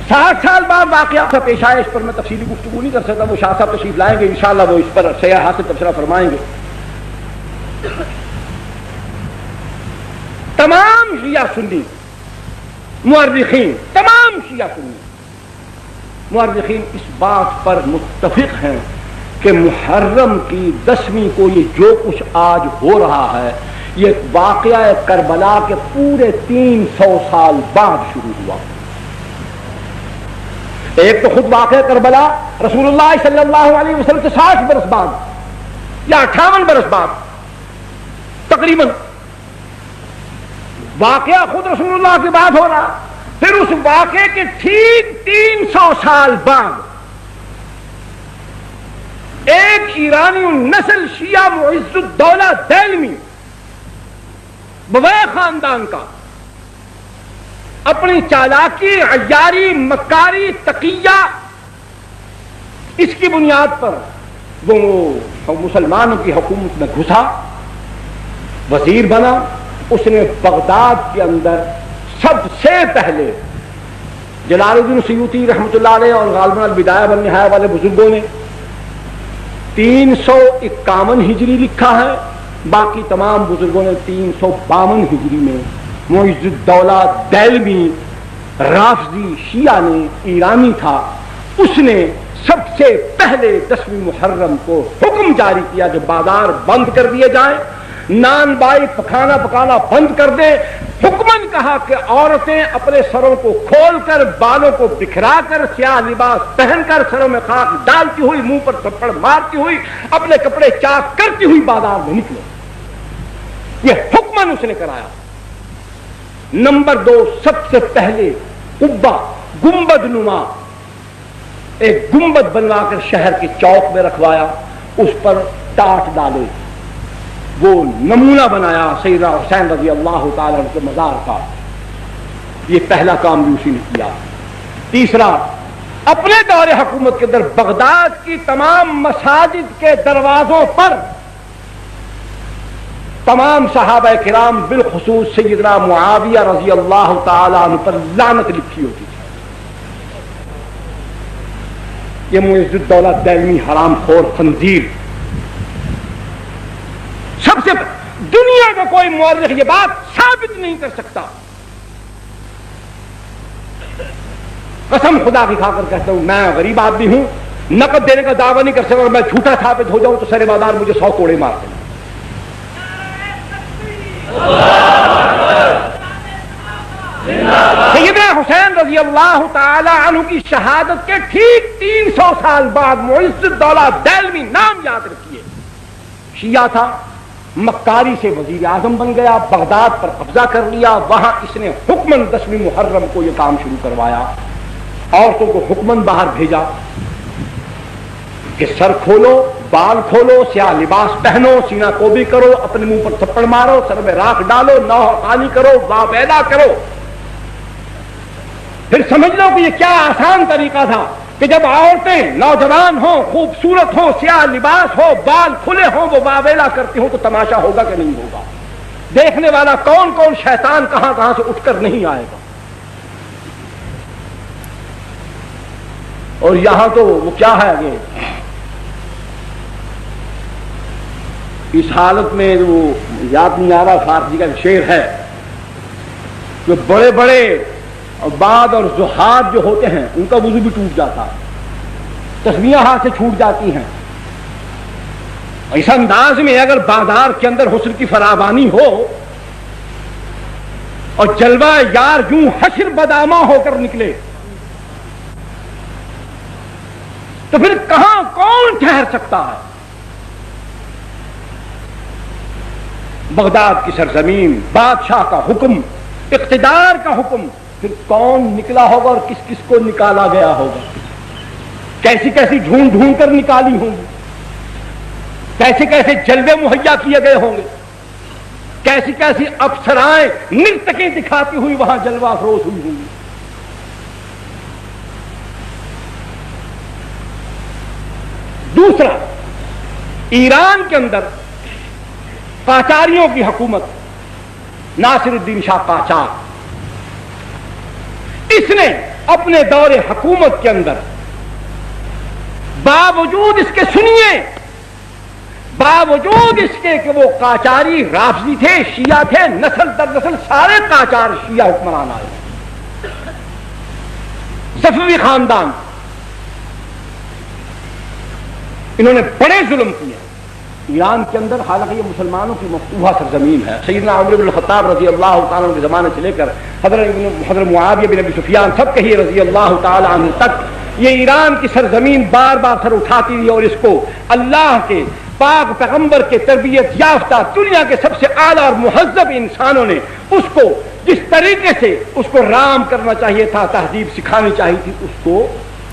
60 سال بعد واقعہ پیش آیا، اس پر میں تفصیلی گفتگو نہیں کر سکتا، وہ شاہ صاحب تشریف لائیں گے انشاءاللہ، وہ اس پر شیعہ حاصل تبصرہ فرمائیں گے۔ تمام شیعہ سنی مورخین، تمام شیعہ سنی مورخین اس بات پر متفق ہیں کہ محرم کی 10ویں کو یہ جو کچھ آج ہو رہا ہے یہ واقعہ کربلا کے پورے 300 سال بعد شروع ہوا۔ ایک تو خود واقعہ کربلا رسول اللہ صلی اللہ علیہ وسلم سے 60 برس بعد یا 58 برس بعد تقریباً واقعہ خود رسول اللہ کے بعد ہو رہا، پھر اس واقعے کے ٹھیک 300 سال بعد ایک ایرانی النسل شیعہ معز الدولہ دہلوی بویح خاندان کا اپنی چالاکی، عیاری، مکاری، تقیہ، اس کی بنیاد پر وہ مسلمانوں کی حکومت میں گھسا، وزیر بنا۔ اس نے بغداد کے اندر سب سے پہلے جلال الدین سیوطی رحمۃ اللہ علیہ اور غالباً البدایہ والنہایہ والے بزرگوں نے 351 ہجری لکھا ہے، باقی تمام بزرگوں نے 352 ہجری میں معز الدولہ دہلوی رافضی شیعہ نے، ایرانی تھا، اس نے سب سے پہلے 10ویں محرم کو حکم جاری کیا کہ بازار بند کر دیے جائیں، نان بائی پکانا بند کر دیں۔ حکمن کہا کہ عورتیں اپنے سروں کو کھول کر، بالوں کو بکھرا کر، سیاہ لباس پہن کر، سروں میں خاک ڈالتی ہوئی، منہ پر تھپڑ مارتی ہوئی، اپنے کپڑے چاک کرتی ہوئی بازار میں نکلو، یہ حکمن اس نے کرایا۔ نمبر 2، سب سے پہلے قبہ گنبد نما ایک گنبد بنوا کر شہر کے چوک میں رکھوایا، اس پر ٹاٹ ڈالے، وہ نمونہ بنایا سیدنا حسین رضی اللہ تعالی عنہ کے مزار کا۔ یہ پہلا کام بھی اسی نے کیا۔ تیسرا، اپنے دور حکومت کے اندر بغداد کی تمام مساجد کے دروازوں پر تمام صحابہ کرام بالخصوص سیدنا معاویہ رضی اللہ تعالی عنہ پر لعنت لکھی ہوتی تھی۔ یہ معز الدولہ دہلوی حرام خور خنزیر، سب سے دنیا کا کوئی مورخ یہ بات ثابت نہیں کر سکتا، قسم خدا کی کھا کر کہتا ہوں، میں غریب آدمی ہوں، نقد دینے کا دعویٰ نہیں کر سکتا، میں جھوٹا ثابت ہو جاؤں تو سر بازار مجھے 100 کوڑے مار دیں۔ سیدنا حسین رضی اللہ تعالی عنہ کی شہادت کے ٹھیک 300 سال بعد معز الدولہ دہلوی، نام یاد رکھیے، شیعہ تھا، مکاری سے وزیر اعظم بن گیا، بغداد پر قبضہ کر لیا، وہاں اس نے حکمن 10ویں محرم کو یہ کام شروع کروایا، عورتوں کو حکمن باہر بھیجا کہ سر کھولو، بال کھولو، سیاہ لباس پہنو، سینہ کوبی کرو، اپنے منہ پر تھپڑ مارو، سر میں راکھ ڈالو، نوح خانی کرو، وا پیدا کرو۔ پھر سمجھ لو کہ یہ کیا آسان طریقہ تھا کہ جب عورتیں نوجوان ہوں، خوبصورت ہوں، سیاہ لباس ہو، بال کھلے ہوں، وہ واویلا کرتی ہوں تو تماشا ہوگا کہ نہیں ہوگا؟ دیکھنے والا کون کون شیطان کہاں کہاں سے اٹھ کر نہیں آئے گا؟ اور یہاں تو وہ کیا ہے کہ اس حالت میں وہ یاد نہیں آ رہا، فارسی کا شعر ہے کہ بڑے بڑے عباد اور زہاد جو ہوتے ہیں ان کا وضو بھی ٹوٹ جاتا، تسبیحیں ہاتھ سے چھوٹ جاتی ہیں۔ اس انداز میں اگر بازار کے اندر حسن کی فراوانی ہو اور جلوہ یار یوں حشر بدامہ ہو کر نکلے تو پھر کہاں کون ٹھہر سکتا ہے؟ بغداد کی سرزمین، بادشاہ کا حکم، اقتدار کا حکم، پھر کون نکلا ہوگا اور کس کس کو نکالا گیا ہوگا؟ کیسی کیسی ڈھونڈ ڈھونڈ کر نکالی ہوں گی، کیسے کیسے جلوے مہیا کیے گئے ہوں گے، کیسی کیسی افسرائیں نرتقیں دکھاتی ہوئی وہاں جلوہ افروز ہوئی ہوں گی۔ دوسرا، ایران کے اندر قاچاریوں کی حکومت، ناصر الدین شاہ قاچار، اس نے اپنے دور حکومت کے اندر باوجود اس کے سنیے، باوجود اس کے کہ وہ قاجاری رافضی تھے، شیعہ تھے، نسل در نسل سارے قاجار شیعہ حکمران آئے، صفوی خاندان، انہوں نے بڑے ظلم کیے ایران کے اندر۔ حالانکہ یہ مسلمانوں کی مفتوحہ سرزمین ہے، سیدنا عمر بن الخطاب رضی اللہ تعالیٰ عنہ کے زمانے سے لے کر حضرت معاویہ بن ابی سفیان سب کہیے رضی اللہ تعالیٰ عنہ تک یہ ایران کی سرزمین بار بار سر اٹھاتی رہی، اور اس کو اللہ کے پاک پیغمبر کے تربیت یافتہ دنیا کے سب سے اعلیٰ اور مہذب انسانوں نے اس کو جس طریقے سے اس کو رام کرنا چاہیے تھا، تہذیب سکھانی چاہیے تھی، اس کو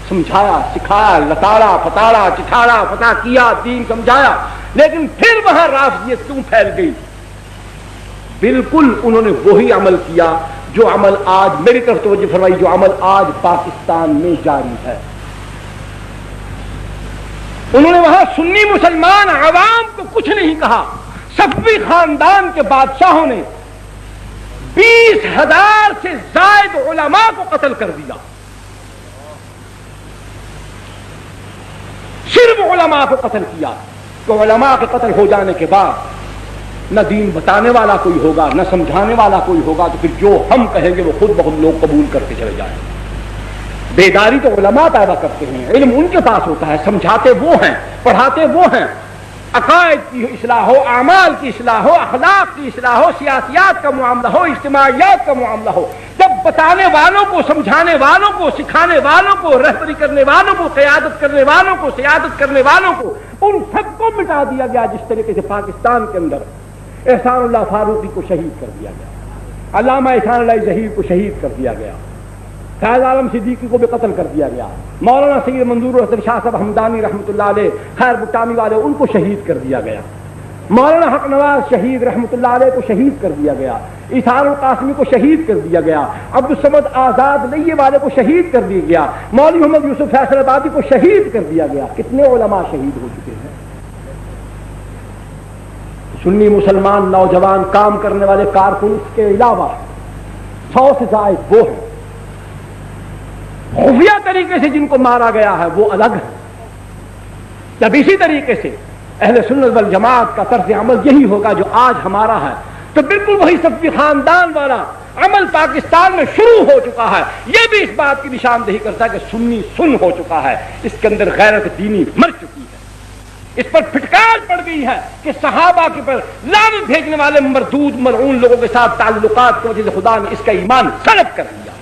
سمجھایا، سکھایا، لتاڑا پتاڑا چٹھاڑا پتا کیا، دین سمجھایا۔ لیکن پھر وہاں رافضیت کیوں پھیل گئی؟ بالکل انہوں نے وہی عمل کیا جو عمل آج، میری طرف توجہ فرمائی، جو عمل آج پاکستان میں جاری ہے۔ انہوں نے وہاں سنی مسلمان عوام کو کچھ نہیں کہا، صفوی خاندان کے بادشاہوں نے 20,000 سے زائد علماء کو قتل کر دیا، صرف علماء کو قتل کیا۔ تو علماء کے قتل ہو جانے کے بعد نہ دین بتانے والا کوئی ہوگا، نہ سمجھانے والا کوئی ہوگا، تو پھر جو ہم کہیں گے وہ خود بخود لوگ قبول کرتے چلے جائیں۔ بیداری تو علماء پیدا کرتے ہیں، علم ان کے پاس ہوتا ہے، سمجھاتے وہ ہیں، پڑھاتے وہ ہیں، عقائد کی اصلاح ہو، اعمال کی اصلاح ہو، اخلاق کی اصلاح ہو، سیاسیات کا معاملہ ہو، اجتماعیات کا معاملہ ہو، جب بتانے والوں کو، سمجھانے والوں کو، سکھانے والوں کو، رہبری کرنے والوں کو، قیادت کرنے والوں کو، سیادت کرنے والوں کو، ان سب کو مٹا دیا گیا، جس طریقے سے پاکستان کے اندر احسان اللہ فاروقی کو شہید کر دیا گیا، علامہ احسان اللہ ظہیر کو شہید کر دیا گیا، فیض عالم صدیقی کو بھی قتل کر دیا گیا، مولانا سید منظور الحسن شاہ صاحب ہمدانی رحمۃ اللہ علیہ، خیر بٹانی والے، ان کو شہید کر دیا گیا، مولانا حق نواز شہید رحمۃ اللہ علیہ کو شہید کر دیا گیا، ایثار القاسمی کو شہید کر دیا گیا، عبدالصمد آزاد لیے والے کو شہید کر دیا گیا، مولوی محمد یوسف فیصل آبادی کو شہید کر دیا گیا۔ کتنے علماء شہید ہو چکے ہیں؟ سنی مسلمان نوجوان کام کرنے والے کارکن اس کے علاوہ 100 سے زائد وہ ہیں، خفیہ طریقے سے جن کو مارا گیا ہے وہ الگ ہے۔ جب اسی طریقے سے اہل سنت والجماعت کا طرز عمل یہی ہوگا جو آج ہمارا ہے، تو بالکل وہی صفوی خاندان والا عمل پاکستان میں شروع ہو چکا ہے۔ یہ بھی اس بات کی نشاندہی کرتا ہے کہ سنی سن ہو چکا ہے، اس کے اندر غیرت دینی مر چکی ہے، اس پر پھٹکار پڑ گئی ہے کہ صحابہ کے پر لعنت بھیجنے والے مردود ملعون لوگوں کے ساتھ تعلقات کی وجہ سے خدا نے اس کا ایمان سلب کر دیا،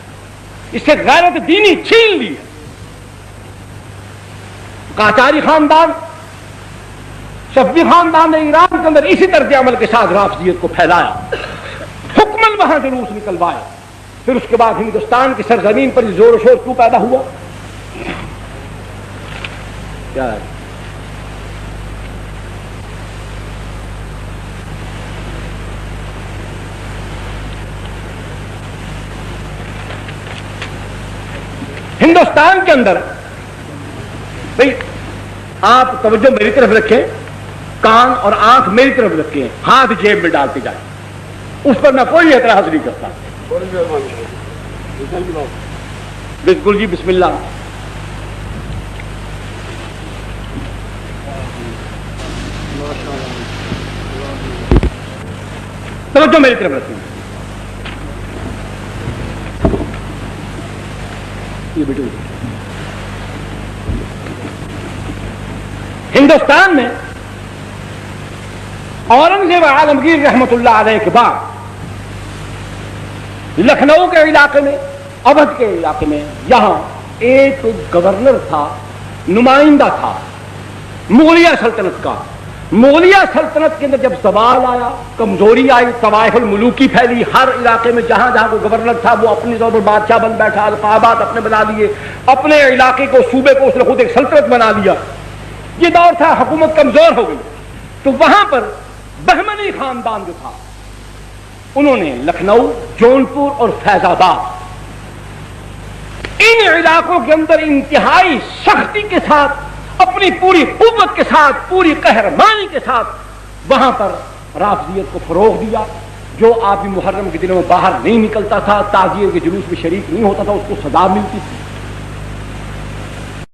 اس سے غیرت دینی چھین لی ہے۔ قاجاری خاندان، صفوی خاندان نے ایران کے اندر اسی طرز عمل کے ساتھ رافضیت کو پھیلایا، حکمن وہاں جلوس نکلوایا، پھر اس کے بعد ہندوستان کی سرزمین پر زور و شور کیوں پیدا ہوا؟ کیا ہے؟ ہندوستان کے اندر بھئی آپ توجہ میری طرف رکھیں، کان اور آنکھ میری طرف رکھیں، ہاتھ جیب میں ڈالتے جائیں، اس پر میں کوئی اعتراض نہیں کرتا۔ بالکل جی، بسم اللہ۔ توجہ میری طرف رکھیں، یہ بیٹو ہندوستان میں اورنگزیب عالمگیر رحمت اللہ علیہ کے بعد لکھنؤ کے علاقے میں، اودھ کے علاقے میں، یہاں ایک گورنر تھا، نمائندہ تھا مغلیہ سلطنت کا۔ مغلیہ سلطنت کے اندر جب زوال آیا، کمزوری آئی، طوائف الملوکی پھیلی، ہر علاقے میں جہاں جہاں کوئی گورنر تھا وہ اپنی طور پر بادشاہ بن بیٹھا، القابات اپنے بنا لیے، اپنے علاقے کو، صوبے کو اس نے خود ایک سلطنت بنا لیا۔ یہ دور تھا، حکومت کمزور ہو گئی، تو وہاں پر بہمنی خاندان جو تھا انہوں نے لکھنؤ، جونپور اور فیض آباد، ان علاقوں کے اندر انتہائی سختی کے ساتھ، اپنی پوری قوت کے ساتھ، پوری قہرمانی کے ساتھ وہاں پر رافضیت کو فروغ دیا، جو آدمی محرم کے دنوں میں باہر نہیں نکلتا تھا، تعزیے کے جلوس میں شریک نہیں ہوتا تھا، اس کو سزا ملتی تھی۔